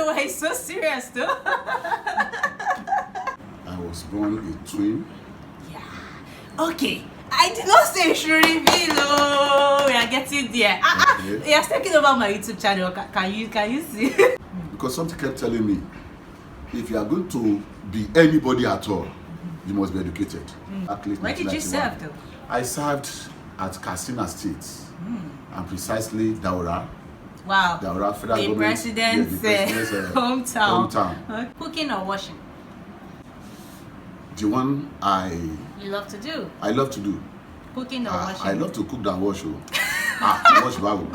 know why he's so serious though. I was born a twin. Yeah. Okay. I did not say you should reveal. Oh, we are getting there. Okay. You're taking over my YouTube channel. Can you see? Because something kept telling me, if you are going to be anybody at all, you must be educated. Where did you serve though? I served at Katsina State, and precisely Daura. Wow. Daura Federal The Government. president's, hometown. Cooking or washing? The one You love to do? I love to do. Cooking or washing? I love to cook than wash. Wash bawo.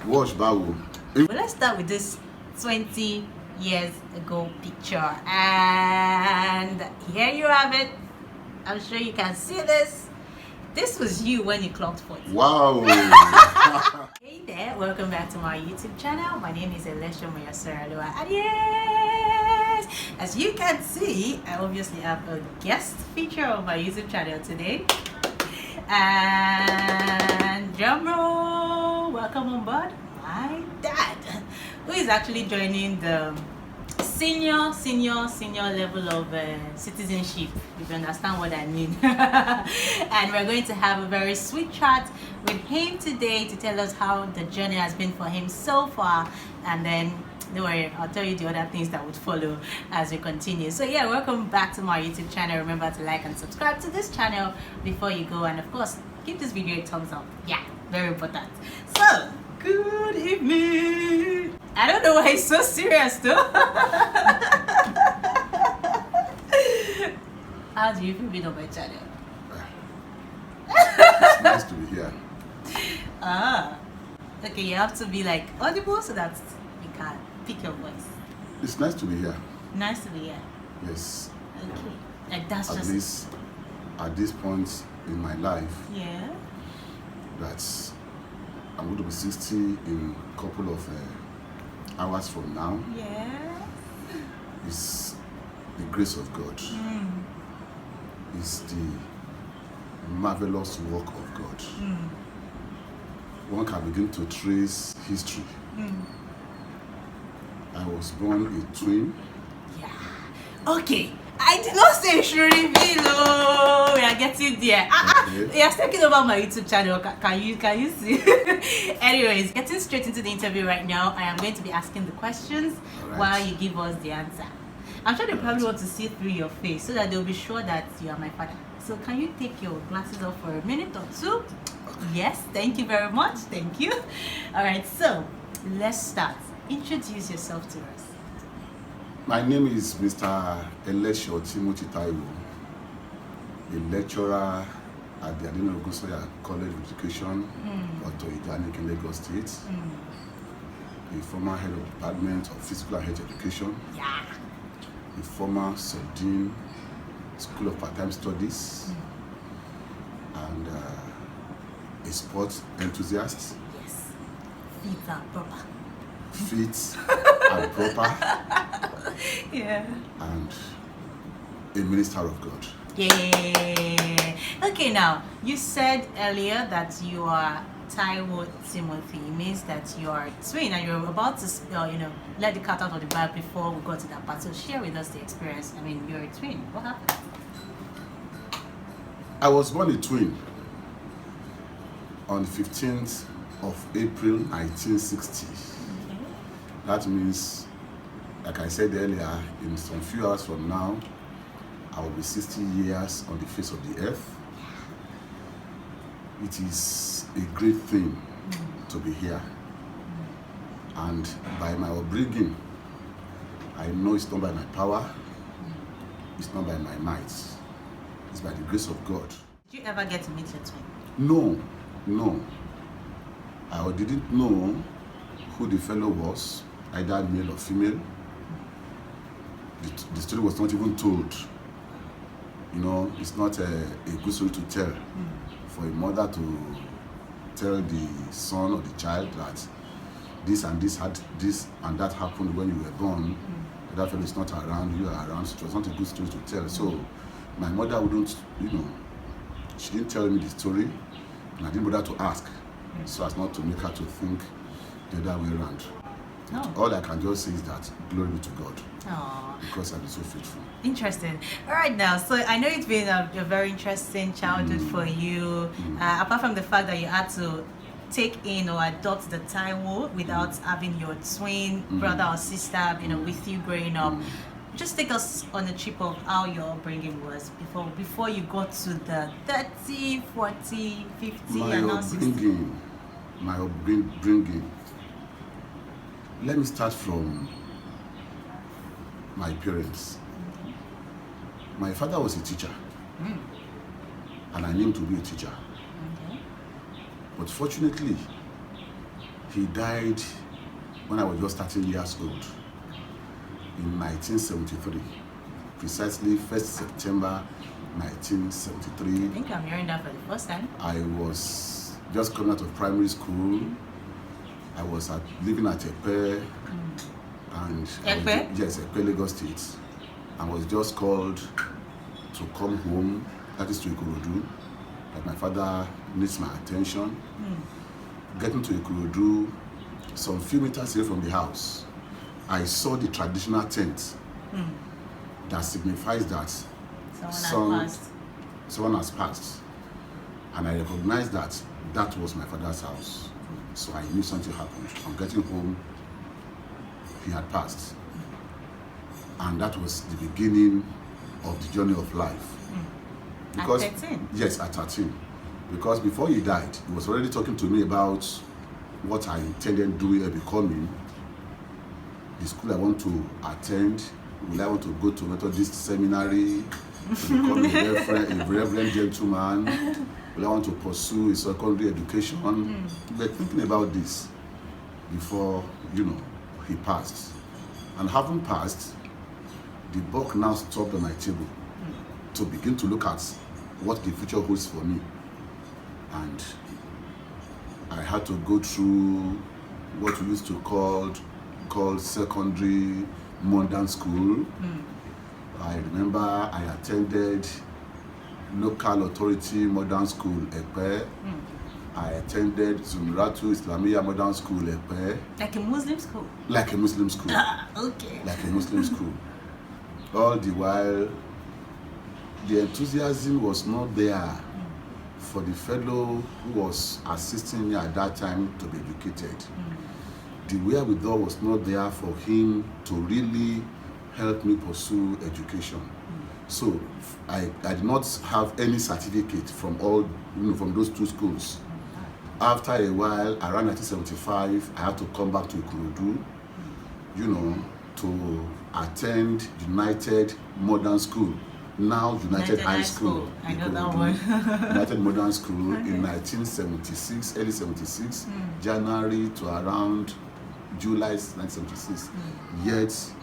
Wash bawo. Well, let's start with this 20 years ago picture, and here you have it. I'm sure you can see this. This was you when you clocked 40. Wow. Hey there, welcome back to my YouTube channel. My name is Elisha Moyaseralua, and yes, as you can see, I obviously have a guest feature on my YouTube channel today. And drumroll, welcome on board my dad, who is actually joining the senior level of citizenship, if you understand what I mean. And we're going to have a very sweet chat with him today to tell us how the journey has been for him so far, and then don't worry, I'll tell you the other things that would follow as we continue. So yeah, welcome back to my YouTube channel. Remember to like and subscribe to this channel before you go, and of course give this video a thumbs up. Yeah, very important. So good evening. I don't know why he's so serious though. How do you feel being on my channel? It's nice to be here. Okay, you have to be like audible so that you can pick your voice. It's nice to be here. Nice to be here. Yes. Okay. Like that's At just least at this point in my life, yeah. that I'm going to be 60 in a couple of hours from now. Yeah. It's the grace of God. It's the marvelous work of God. One can begin to trace history. I was born a twin. Yeah. Okay. I did not say you should reveal. Oh, we are getting there. Okay. You're taking over my YouTube channel. Can you see? Anyways, getting straight into the interview right now. I am going to be asking the questions while you give us the answer. I'm sure they probably want to see through your face so that they'll be sure that you are my father. So can you take your glasses off for a minute or two? Okay. Yes, thank you very much. Thank you. All right, so let's start. Introduce yourself to us. My name is Mr. Elisha Timothy Taiwo, a lecturer at the Adina Ogunsoya College of Education, Otto Ijanik in Lagos State, a former head of department of physical and health education, a former subdean, School of Part-Time Studies, and a sports enthusiast. Yes, fit and proper. Fit and proper. Yeah. And a minister of God. Yeah. Okay, now you said earlier that you are Taiwo Timothy. It means that you are a twin, and you're about to, let the cat out of the bag before we got to that part. So share with us the experience. I mean, you're a twin. What happened? I was born a twin on the 15th of April 1960. Okay. That means, like I said earlier, in some few hours from now, I will be 60 years on the face of the earth. It is a great thing to be here. And by my upbringing, I know it's not by my power, it's not by my might, it's by the grace of God. Did you ever get to meet your twin? No. I didn't know who the fellow was, either male or female. The story was not even told. It's not a good story to tell. For a mother to tell the son or the child that this and this had this and that happened when you were born, that fellow is not around, you are around. So it was not a good story to tell. So my mother wouldn't, she didn't tell me the story, and I didn't bother to ask, so as not to make her to think the other way around. Oh. All I can just say is that glory be to God. Aww. Because I've been so faithful. Interesting. All right, now, so I know it's been a very interesting childhood for you. Apart from the fact that you had to take in or adopt the Taiwo without having your twin brother or sister, with you growing up. Just take us on a trip of how your upbringing was before you got to the 30, 40, 50, and now 60. My upbringing. Let me start from my parents. My father was a teacher, and I knew him to be a teacher. But fortunately, he died when I was just 13 years old, in 1973, precisely 1st September 1973. I think I'm hearing that for the first time. I was just coming out of primary school. I was living at Epe, and Epe, Lagos State. I was just called to come home, that is to Ikorodu, that my father needs my attention. Getting to Ikorodu, some few meters away from the house, I saw the traditional tent that signifies that someone has passed. And I recognized that that was my father's house. So I knew something happened. On getting home, he had passed. And that was the beginning of the journey of life. Because, at 13? Yes, at 13. Because before he died, he was already talking to me about what I intended doing and becoming, the school I want to attend. Will I want to go to Methodist seminary to become a reverend gentleman? Will I want to pursue a secondary education? We were thinking about this before, he passed. And having passed, the buck now stopped on my table to begin to look at what the future holds for me. And I had to go through what we used to call secondary modern school. I remember I attended local authority modern school, Epe. I attended Zumratu Islamiyah modern school, Epe. Like a Muslim school? Like a Muslim school. Okay. Like a Muslim school. All the while, the enthusiasm was not there for the fellow who was assisting me at that time to be educated. The wherewithal was not there for him to really help me pursue education. So I did not have any certificate from from those two schools. After a while, around 1975, I had to come back to Ikorodu, to attend United Modern School, now United High School. I know that one. United Modern School in 1976, early 76, January to around July 1976. Yet,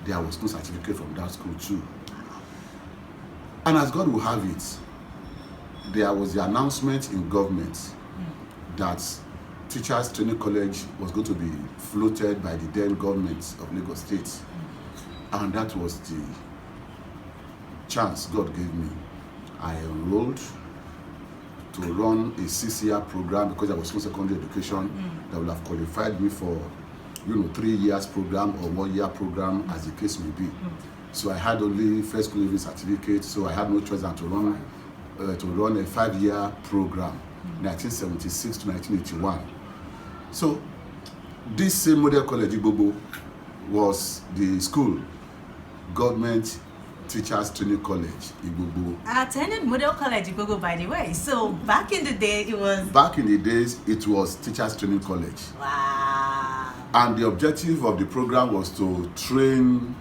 there was no certificate from that school too. And as God will have it, there was the announcement in government that Teachers Training College was going to be floated by the then government of Lagos State. And that was the chance God gave me. I enrolled to run a 6-year program because I was in secondary education that would have qualified me for 3 years program or 1 year program, as the case may be. So I had only first school leaving certificate, so I had no choice than to run a 5-year program, 1976 to 1981. So this same model college, Igbobo, was the school, government Teachers Training College, Igbobo. I attended Model College Igbobo, by the way. So back in the day, it was... Back in the days, it was Teachers Training College. Wow. And the objective of the program was to train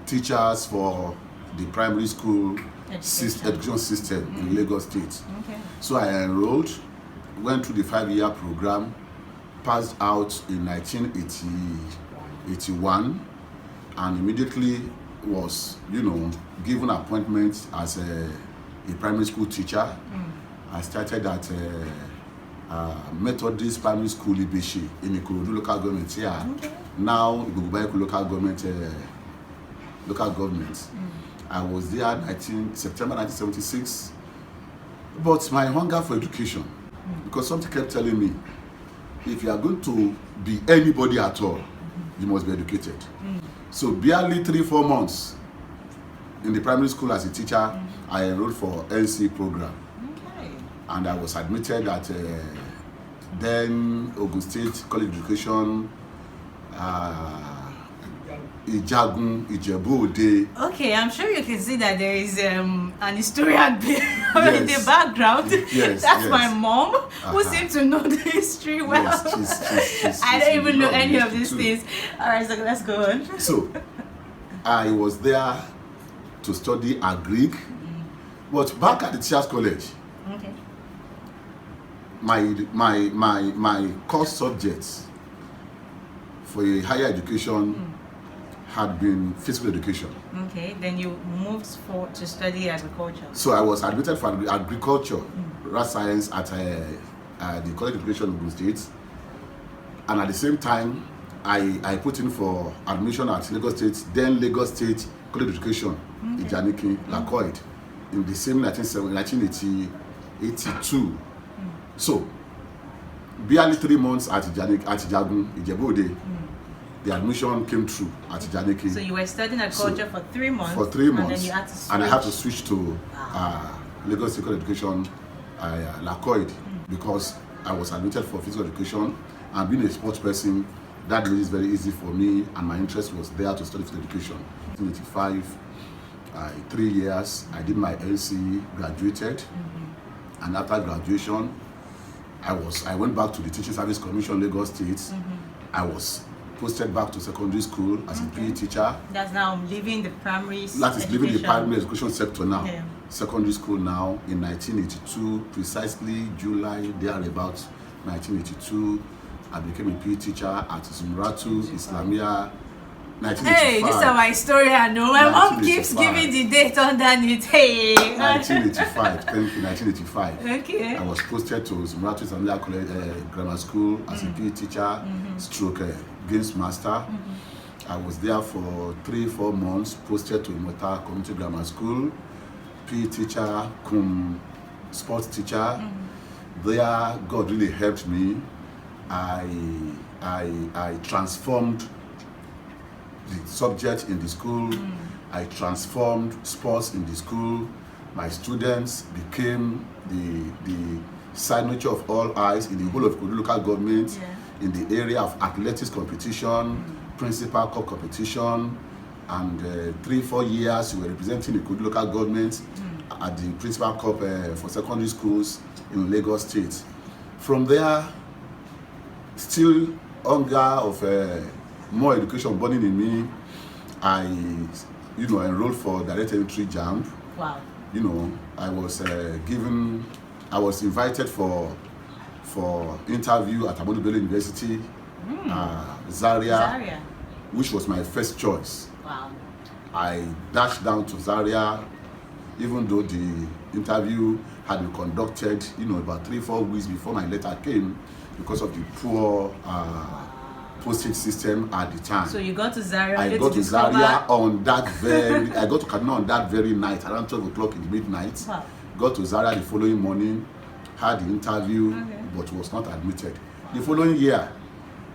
teachers for the primary school education system in Lagos State. Okay. So I enrolled, went through the 5-year program, passed out in 1981, and immediately was, given appointment as a primary school teacher. I started at Methodist Primary School Ibeshi in Ikorodu local government here. Okay. Now Igbobo local government. I was there September 1976. But my hunger for education, because something kept telling me, if you are going to be anybody at all, you must be educated. So barely 3-4 months in the primary school as a teacher, I enrolled for NC program. Okay. And I was admitted at then Ogun State College of Education, Ijagun, Ijebu-Ode. Okay, I'm sure you can see that there is an historian in the background. Yes, That's my mom, who seems to know the history well. Yes, I don't even know any of these things. All right, so let's go on. So, I was there to study Agric, but back at the Teachers College, Okay. my course subjects for a higher education had been physical education. Okay, then you moved to study agriculture. So I was admitted for agriculture, rat science at the College of Education of Ogun State, and at the same time, I put in for admission at Lagos State, then Lagos State College of Education, Ijaniki, Lakoid, in the same 1982. So, barely 3 months at Ijagun, Ijebu-Ode, the admission came through at Ijaniki. So you were studying agriculture for 3 months. For 3 months, and then you had to switch. And I had to switch to Lagos State College of Education, Lakoid, because I was admitted for physical education, and being a sports person, that is very easy for me, and my interest was there to study physical education. 1985, 3 years, I did my LC, graduated, and after graduation, I went back to the Teaching Service Commission, Lagos State. I was posted back to secondary school as a PE teacher. That's now leaving the primary That is leaving the primary education sector now. Yeah. Secondary school now in 1982, precisely July, thereabout 1982. I became a PE teacher at Zumratu Islamia. 1985. Hey, this is my story. I know. My mom keeps giving the date underneath. Hey. 1985. Thank you. 1985. Okay. I was posted to Zumratu Islamia College Grammar School as a PE teacher, stroke games master. I was there for 3-4 months. Posted to Imota Community Grammar School, PE teacher, sports teacher. There, God really helped me. I transformed the subject in the school. I transformed sports in the school. My students became the signature of all eyes in the whole of Kogi local government, in the area of athletics competition, principal cup competition, and 3-4 years we were representing the Kogi local government at the principal cup for secondary schools in Lagos State. From there, still hunger of more education burning in me, I enrolled for direct entry JAMB. Wow. I was invited for interview at Ahmadu Bello University, Zaria, which was my first choice. Wow. I dashed down to Zaria, even though the interview had been conducted, about 3-4 weeks before my letter came, because of the poor postage system at the time. So you got to Zaria. I got to Zaria on that very. I got to Kaduna on that very night, around 12 o'clock in the midnight. Wow. Got to Zaria the following morning, had the interview, but was not admitted. The following year,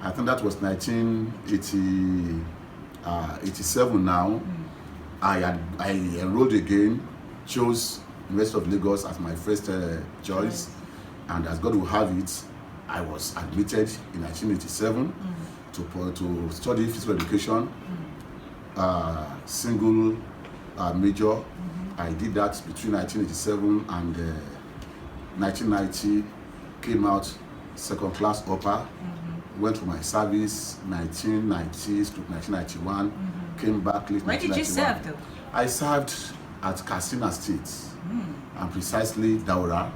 I think that was 1987 now, I enrolled again, chose University of Lagos as my first choice, and as God will have it, I was admitted in 1987 to study physical education, single major. I did that between 1987 and 1990, came out second class upper, went for my service 1990 to 1991, came back late. Where did you serve though? I served at Katsina State, and precisely Daura.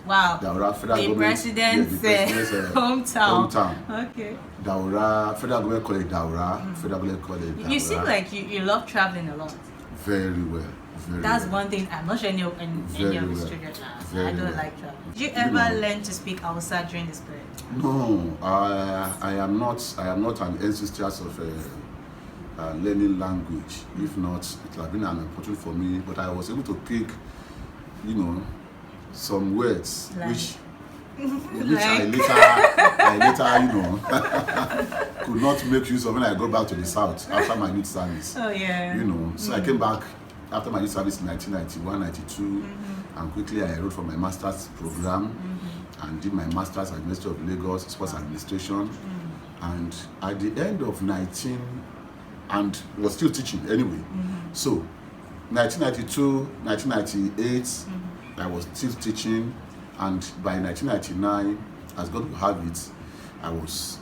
Wow. Daura Federal the Government. President's hometown. Okay. Daura, Federal Government College Daura, Federal Government College Daura. You seem like you love traveling a lot. Very well. That's one thing I'm not sure any of these children I don't like travel. Did you ever learn to speak Hausa during this period? No, I am not an enthusiast of learning language. If not, it would have been an opportunity for me. But I was able to pick, some words which I later could not make use of when I go back to the South after my youth service. Oh, yeah. You know, so I came back after my youth service in 1991, 92, and quickly I enrolled for my master's program and did my master's at the University of Lagos, Sports Administration. And at the end of 19, and was still teaching anyway. So 1992, 1998, I was still teaching, and by 1999, as God will have it, I was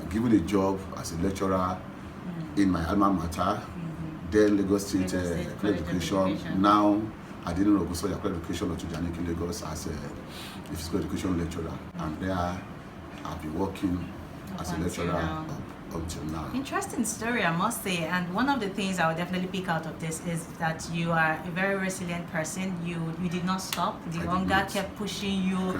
given a job as a lecturer in my alma mater, then Lagos State College of Education. Now I didn't know so College of Education or to Janik in Lagos as a physical education lecturer, and there I've been working as a lecturer until now. Interesting story, I must say. And one of the things I would definitely pick out of this is that you are a very resilient person. You did not stop. The hunger kept pushing you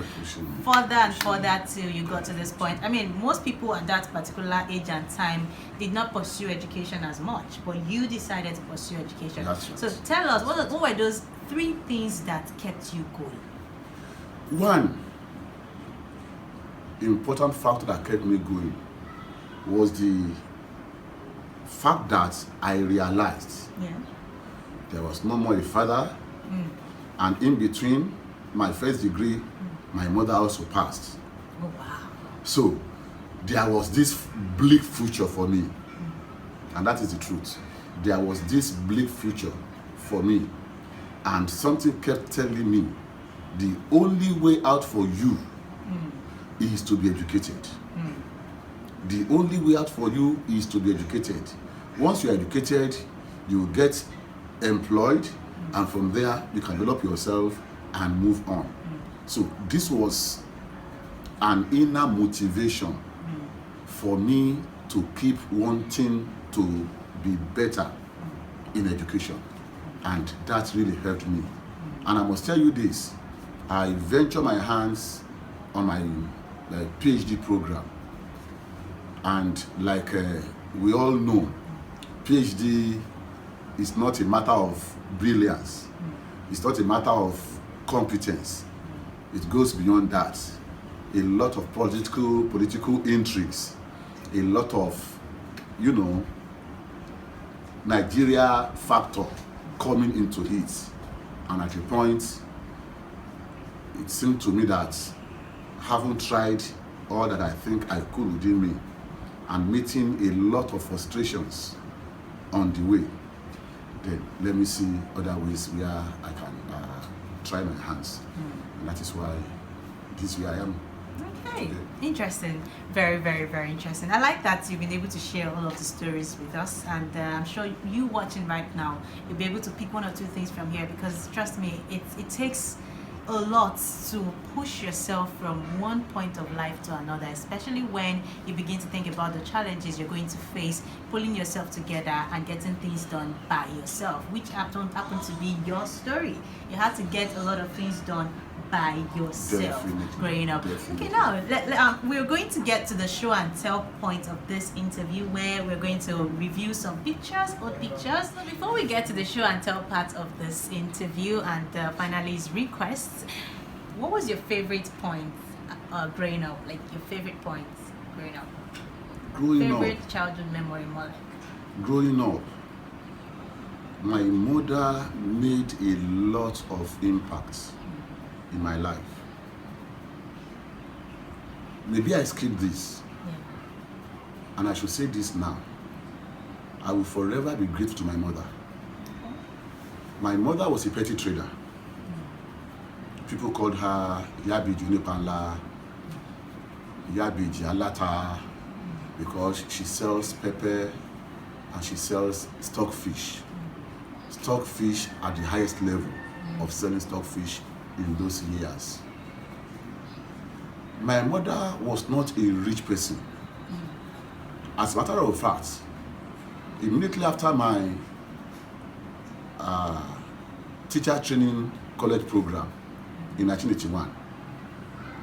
further and further till you got to this point. I mean, most people at that particular age and time did not pursue education as much, but you decided to pursue education. That's right. So tell us, what were those 3 things that kept you going? One important factor that kept me going was the fact that I realized there was no more a father, and in between my first degree, my mother also passed. Oh, wow. So there was this bleak future for me, and that is the truth. There was this bleak future for me, and something kept telling me the only way out for you is to be educated. The only way out for you is to be educated. Once you are educated, you will get employed, and from there you can develop yourself and move on. So this was an inner motivation for me to keep wanting to be better in education, and that really helped me. And I must tell you this, I venture my hands on my PhD program. And like we all know, PhD is not a matter of brilliance. It's not a matter of competence. It goes beyond that. A lot of political intrigues, a lot of, Nigeria factor coming into it. And at a point, it seemed to me that having tried all that I think I could within me, and meeting a lot of frustrations on the way, then let me see other ways where I can try my hands. And that is why this way I am. Okay, today. Interesting. Very, very, very interesting. I like that you've been able to share all of the stories with us, and I'm sure you watching right now, you'll be able to pick 1 or 2 things from here, because trust me, it takes a lot to push yourself from one point of life to another, especially when you begin to think about the challenges you're going to face, pulling yourself together and getting things done by yourself, which happened to be your story. You had to get a lot of things done by yourself. Definitely. Growing up. Definitely. Okay, now we're going to get to the show and tell point of this interview, where we're going to review some old pictures. So before we get to the show and tell part of this interview and finally his requests, what was your favorite point growing up? Like your favorite points growing up? Favorite childhood memory, more like? Growing up, my mother made a lot of impact in my life. Maybe I skipped this, and I should say this now. I will forever be grateful to my mother. My mother was a petty trader. People called her Yabi Junipanla, Yabi Jalata, because she sells pepper and she sells stockfish. Stockfish at the highest level of selling stockfish in those years. My mother was not a rich person. As a matter of fact, immediately after my teacher training college program in 1981,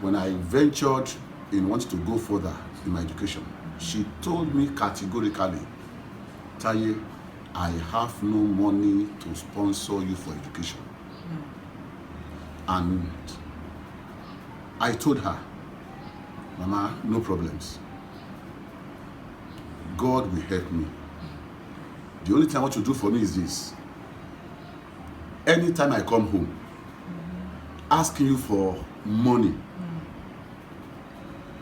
when I ventured in wanting to go further in my education, she told me categorically, Taye, I have no money to sponsor you for education. And I told her, Mama, no problems. God will help me. The only thing I want to do for me is this. Anytime I come home, asking you for money,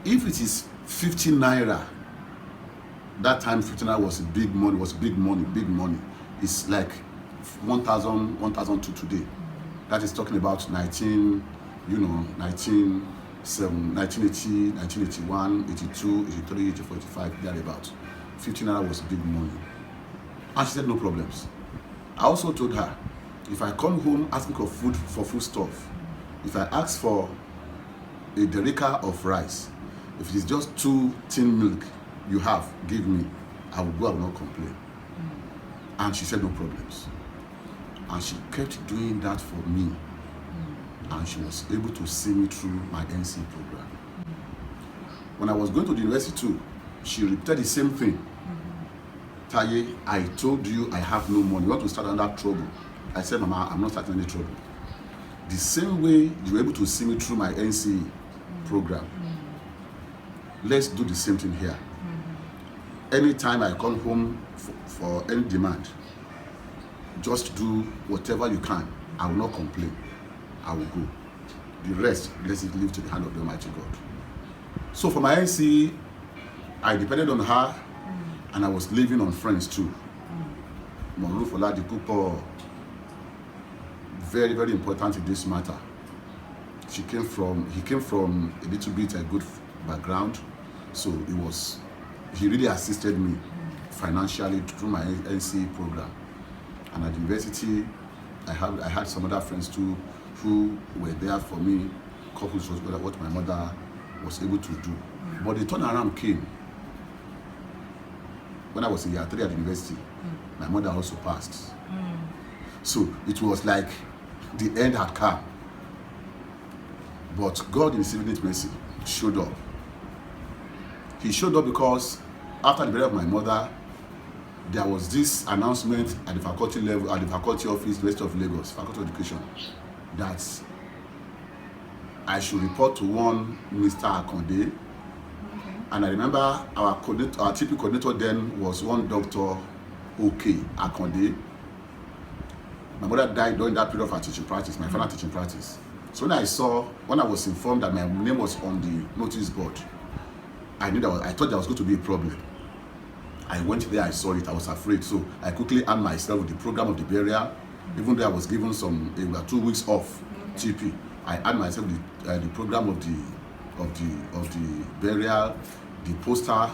if it is 50 naira, that time 50 naira was big money, It's like 1,000 to today. That is talking about 1980, 1981, 82, 83, 84, 85, thereabout. 50 naira was big money. And she said no problems. I also told her, if I come home asking for food stuff, if I ask for a derica of rice, if it is just 2 tin milk you have, give me, I will go, I will not complain. And she said no problems. And she kept doing that for me. And she was able to see me through my NC program. When I was going to the university too, she repeated the same thing. Taye, I told you I have no money. You want to start under trouble? I said, Mama, I'm not starting any trouble. The same way you were able to see me through my NC program, let's do the same thing here. Anytime I come home for any demand, just do whatever you can. I will not complain. I will go. The rest, let it leave to the hand of the Almighty God. So for my NC, I depended on her, and I was living on friends too. Monroe Oladipupo, very, very important in this matter. He came from a little bit a good background, so he really assisted me financially through my NC program. And at the university, I had some other friends too who were there for me, couples was what my mother was able to do. But the turnaround came when I was in year 3 at the university. My mother also passed. So it was like the end had come. But God in His infinite mercy showed up. He showed up because after the burial of my mother, there was this announcement at the faculty level, at the faculty office, University of Lagos, Faculty of Education, that I should report to one Mr. Akonde. And I remember our TP coordinator then was one Dr. OK Akonde. My mother died during that period of her teaching practice, my final teaching practice. So when I was informed that my name was on the notice board, I thought there was going to be a problem. I went there, I saw it, I was afraid. So I quickly armed myself with the program of the burial. Even though I was given 2 weeks off TP, I armed myself with the program of the burial, the poster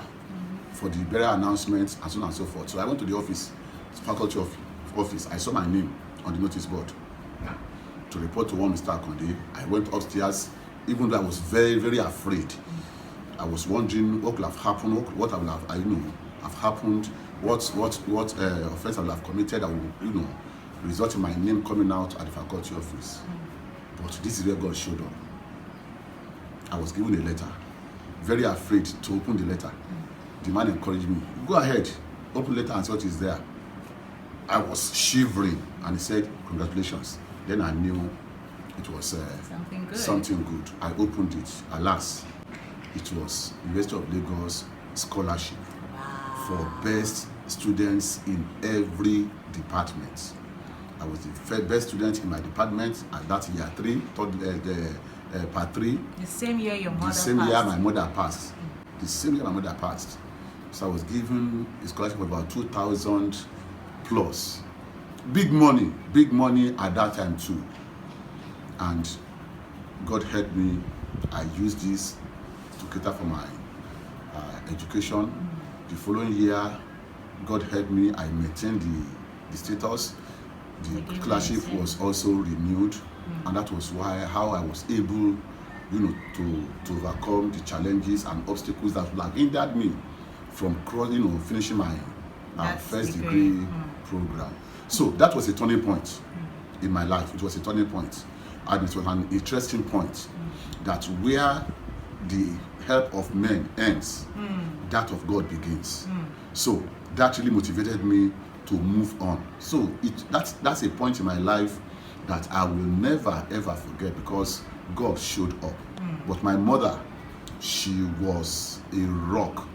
for the burial announcements, and so on and so forth. So I went to the office, faculty office. I saw my name on the notice board to report to one Mr. Akonde. I went upstairs, even though I was very, very afraid. I was wondering what could have happened, what I would have, have happened, what offense I would have committed that would, result in my name coming out at the faculty office. But this is where God showed up. I was given a letter, very afraid to open the letter. The man encouraged me, go ahead, open the letter and see what is there. I was shivering, and he said, congratulations. Then I knew it was something good. I opened it. Alas, it was University of Lagos scholarship for best students in every department. I was the best student in my department at that year 3, part 3. The same year your mother passed. The same year my mother passed. The same year my mother passed. So I was given a scholarship of about 2,000 plus. Big money at that time too. And God helped me. I used this to cater for my education. The following year, God helped me. I maintained the status. The scholarship was also renewed, and that was how I was able, to overcome the challenges and obstacles that would have hindered me from finishing my first degree program. So that was a turning point in my life. It was a turning point, and it was an interesting point that where the help of men ends, that of God begins. So that really motivated me to move on. So that's a point in my life that I will never ever forget, because God showed up. But my mother, she was a rock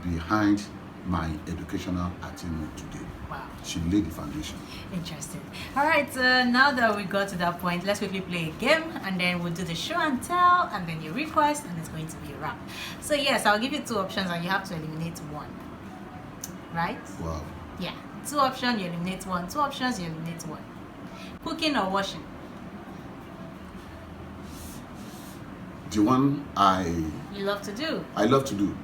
behind my educational attainment today. Wow. She laid the foundation. Interesting. All right, now that we got to that point, let's quickly play a game and then we'll do the show and tell and then your request and it's going to be a wrap. So yes, I'll give you 2 options and you have to eliminate one. Right? Wow. Yeah. 2 options, you eliminate one. 2 options, you eliminate one. Cooking or washing? The one You love to do. I love to do.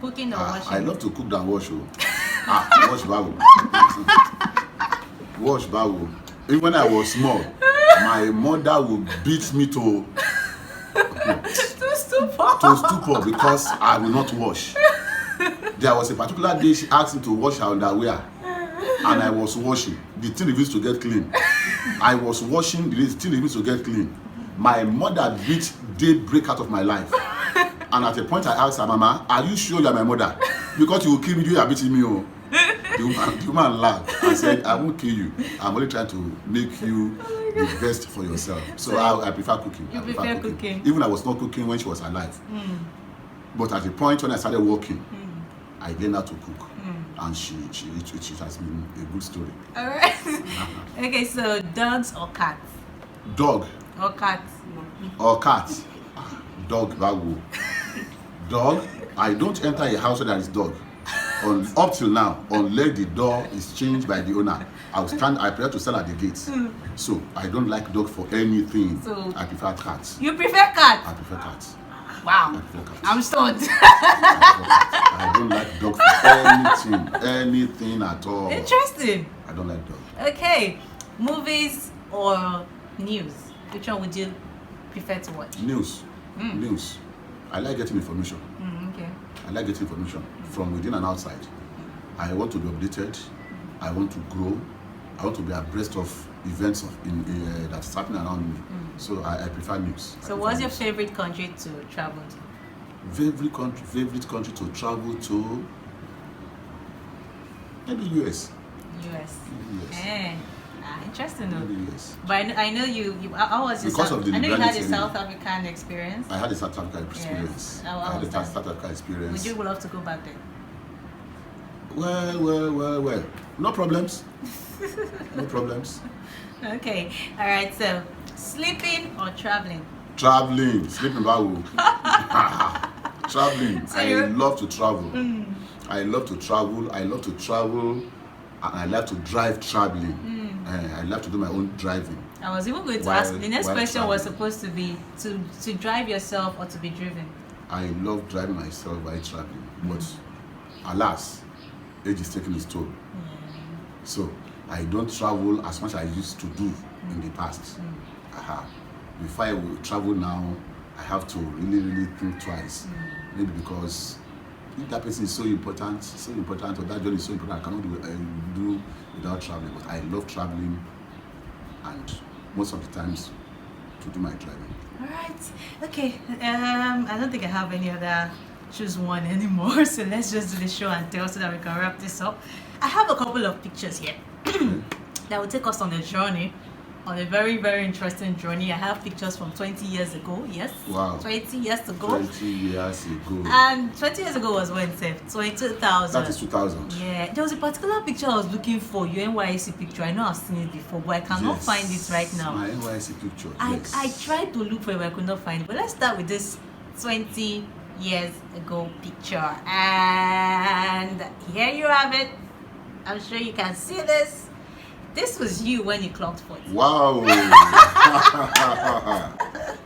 Cooking or washing? I love to cook than wash. Wash bawo. Wash bawo. Even when I was small, my mother would beat me to stupor because I will not wash. There was a particular day she asked me to wash her underwear, and I was washing. The thing refused to get clean. I was washing, the thing refused to get clean. My mother beat daybreak out of my life. And at a point I asked her, Mama, are you sure you are my mother? Because you will kill me, you are beating me. Oh. The woman laughed and said, I won't kill you. I'm only trying to make you the best for yourself. So I prefer cooking. You prefer cooking. Even I was not cooking when she was alive. But at the point when I started working, I learned how to cook. And it has been a good story. All right. Okay, so dogs or cats? Dog. Or cats? Or cat. Dog, bagu. Dog, I don't enter a house where there is dog. Up till now, unless the door is changed by the owner, I prefer to stand at the gates. So I don't like dog for anything. So I prefer cats. You prefer cats? I prefer cats. Wow. I prefer cats. I'm stunned. I don't like dog for anything at all. Interesting. I don't like dog. Okay, movies or news? Which one would you prefer to watch? News. News. I like getting information. Okay. I like getting information from within and outside. I want to be updated. I want to grow. I want to be abreast of events that's happening around me. So I prefer news. So what's your favorite country to travel to? Favorite country to travel to? Maybe US. US. Yes. Interesting though. Maybe US. But I know you how was your Because of the I know you had a liberality. South African experience. I had a South Africa experience. Yes. How I had was a that? South Africa experience. Would you love to go back there? Well. No problems. No problems. Okay. All right. So, sleeping or traveling? Traveling. Sleeping bawo. Traveling. So I love to travel. I love to travel. And I love to drive traveling. I love to do my own driving. I was even going to ask. The next question was supposed to be to drive yourself or to be driven. I love driving myself while traveling, but alas, age is taking its toll. So I don't travel as much as I used to do in the past. Before I will travel now, I have to really think twice. Maybe because if that person is so important, or that journey is so important, I cannot do without traveling. But I love traveling, and most of the times to do my driving. All right. Okay. I don't think I have any other choose one anymore. So let's just do the show and tell so that we can wrap this up. I have a couple of pictures here that will take us on a journey. On a very, very interesting journey. I have pictures from 20 years ago. Yes. Wow. 20 years ago. 20 years ago. And 20 years ago was when, Seth? 2000. That is 2000. Yeah. There was a particular picture I was looking for, your NYC picture. I know I've seen it before, but I cannot find it right now. My NYC picture. Yes. I tried to look for it, but I could not find it. But let's start with this 20 years ago picture. And here you have it. I'm sure you can see this. This was you when you clocked 40. Wow.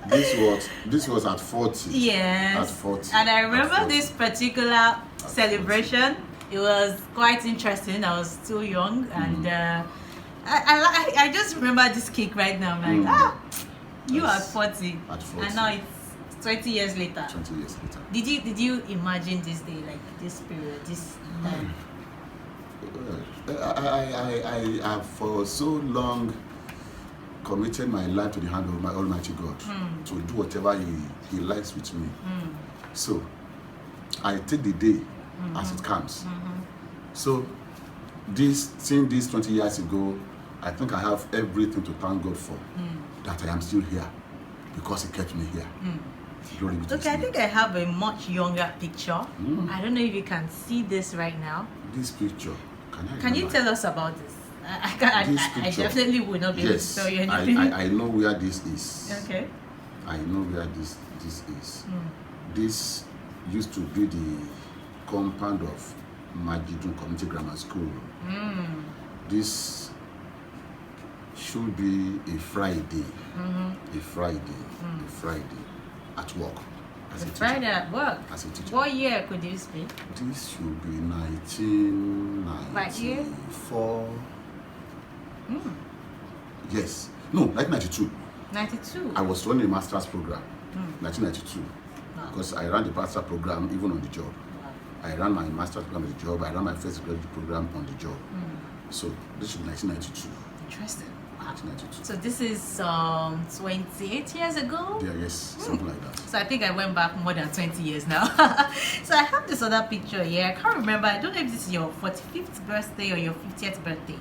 this was at 40. Yes. At 40. And I remember this particular celebration. It was quite interesting. I was still young, and I just remember this cake right now. I'm like, you are 40. At 40. And now it's 20 years later. 20 years later. Did you imagine this day, like this period, this time? I have for so long committed my life to the hand of my Almighty God to do whatever He likes with me. So I take the day as it comes. So seeing this 20 years ago, I think I have everything to thank God for. That I am still here because He kept me here. Glory be to Okay, I His think name. I have a much younger picture. I don't know if you can see this right now. This picture, Can you tell us about this? I definitely will not be able to tell you anything. I know where this is. Okay. I know where this is. This used to be the compound of Majidun Community Grammar School. This should be a Friday. A Friday at work. As a teacher. Friday at work. As a teacher. What year could this be? This should be Right here? 1994. Yes. No, 1992. 92. I was running a master's program. 1992. Wow. Because I ran the master's program even on the job. Wow. I ran my master's program on the job. I ran my first graduate program on the job. So this should be 1992. Interesting. Wow. 1992. So this is 28 years ago? Yeah, yes, something like that. So I think I went back more than 20 years now. So I have this other picture here. I can't remember. I don't know if this is your 45th birthday or your 50th birthday.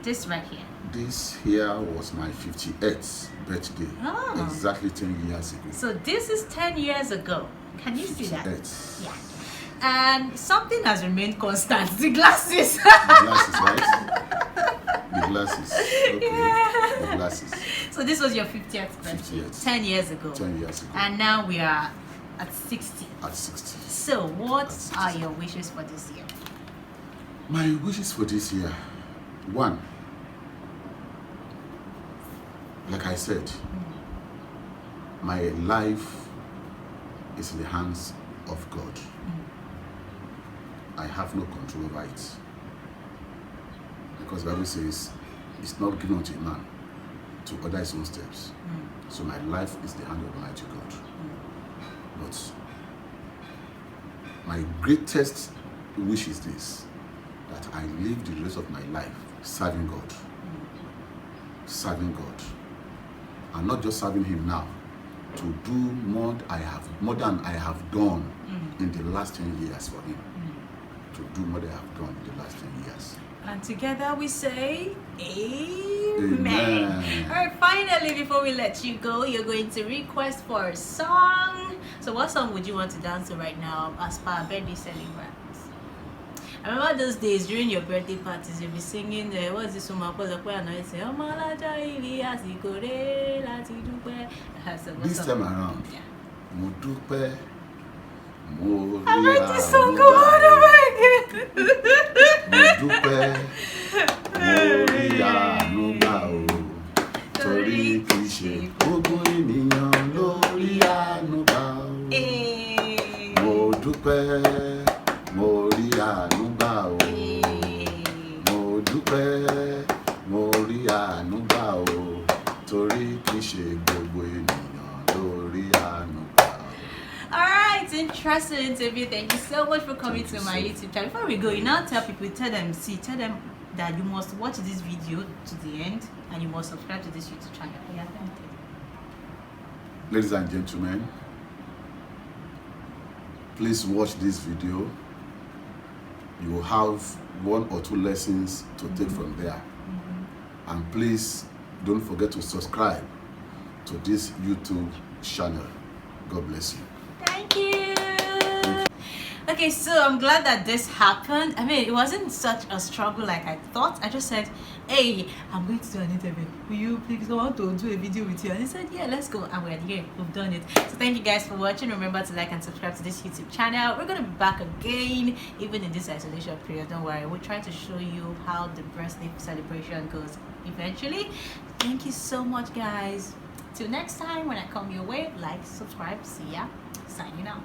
This right here. This here was my 58th birthday. Oh. Exactly 10 years ago. So this is 10 years ago. Can you see that? 58. Yeah. And something has remained constant. The glasses. The glasses, right? The glasses. Okay. Yeah. The glasses. So this was your 50th birthday. 50th. 10 years ago. 10 years ago. And now we are at 60. At 60. So what At 60. are your wishes for this year? My wishes for this year. One, like I said, my life is in the hands of God. I have no control over it. Because the Bible says, it's not given unto a man to order his own steps. So my life is the hand of Almighty God. But my greatest wish is this, that I live the rest of my life serving God. Serving God. And not just serving Him now, to do more than I have done in the last 10 years for Him. To do more than I have done in the last 10 years. And together we say, Amen. Amen. All right, finally, before we let you go, you're going to request for a song. So what song would you want to dance to right now as per our birthday celebrants? I remember those days during your birthday parties, you'll be singing, what's this one? And I say, This time around, yeah. mo dúpẹ́, mo I rí heard this song àánú go gbà. on over again. Mo dúpẹ́, mo rí àánú gbà o. Torí kì í ṣe gbogbo ènìyàn ló rí àánú gbà o. Mo dúpẹ́, mo rí àánú gbà o. Mo dúpẹ́, mo rí àánú gbà o. Torí kì í ṣe gbogbo ènìyàn ló rí àánú gbà o. Alright, interesting interview. Thank you so much for coming Thank to you my so YouTube channel. Before we go, you now tell people, tell them that you must watch this video to the end and you must subscribe to this YouTube channel. Yeah, thank you. Ladies and gentlemen, please watch this video. You will have 1 or 2 lessons to take from there. And please don't forget to subscribe to this YouTube channel. God bless you. Thank you. Okay, so I'm glad that this happened. I mean, it wasn't such a struggle like I thought. I just said, hey, I'm going to do an interview. Will you please go on to do a video with you? And he said, yeah, let's go. And we're here. We've done it. So thank you guys for watching. Remember to like and subscribe to this YouTube channel. We're going to be back again, even in this isolation period. Don't worry. We'll try to show you how the birthday celebration goes eventually. Thank you so much, guys. Till next time when I come your way, like, subscribe. See ya. Signing out.